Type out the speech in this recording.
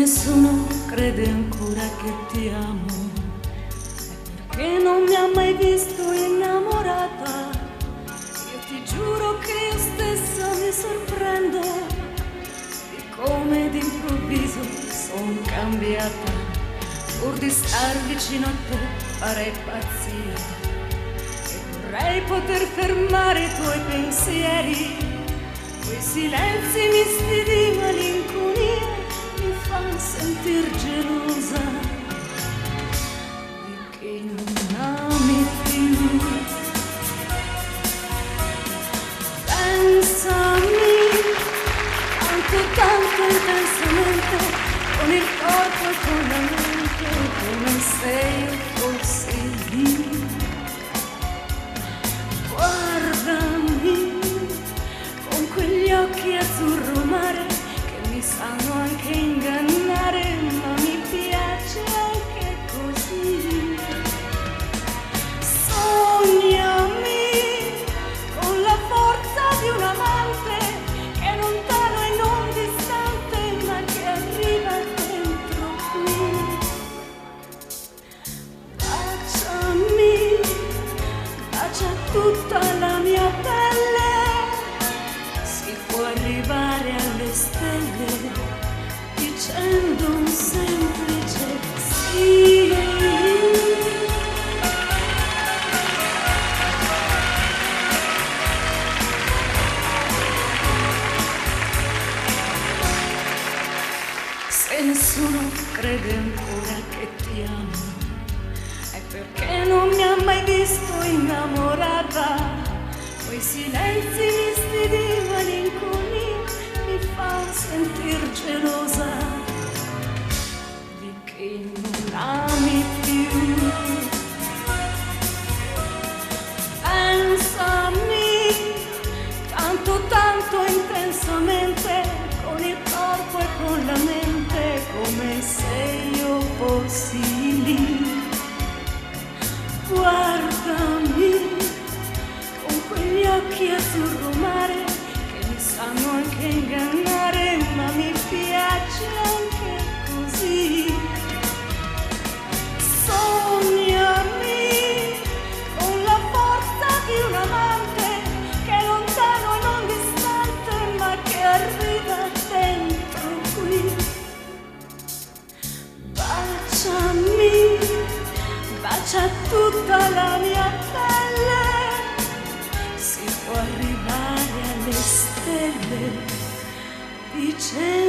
nessuno crede ancora che ti amo, è perché non mi ha mai visto innamorata. Io ti giuro che io stessa mi sorprendo di come d'improvviso son cambiata. Pur di star vicino a te farei pazzia e vorrei poter fermare i tuoi pensieri. Quei silenzi misti di malinconia mi fan sentir gelosa di chi non ami più. Pensami tanto, tanto intensamente, con il corpo e con la mente, come se io fossi lì. Guardami con quegli occhi azzurro mare che mi sanno anche ingannare, ma mi piace anche così. Sognami con la forza di un amante che è lontano e non distante, ma che arriva dentro qui. Baciami, bacia tutta la mia pelle, si può arrivare alle stelle dicendo un semplice sì. Se nessuno crede ancora che ti amo, è perché non mi ha mai visto innamorata. Quei silenzi misti di malinconia mi fanno sentir gelosa di chi non ami più. Pensami tanto, tanto intensamente, con il corpo e con la mente, come se io fossi lì. Guardami con quegli occhi azzurro mare che mi sanno anche ingannare, ma mi piace anche così. Sognami con la forza di un amante che è lontano e non distante, ma che arriva dentro qui. Baciami, bacia tutta la mia pelle, si può arrivare alle stelle dicendo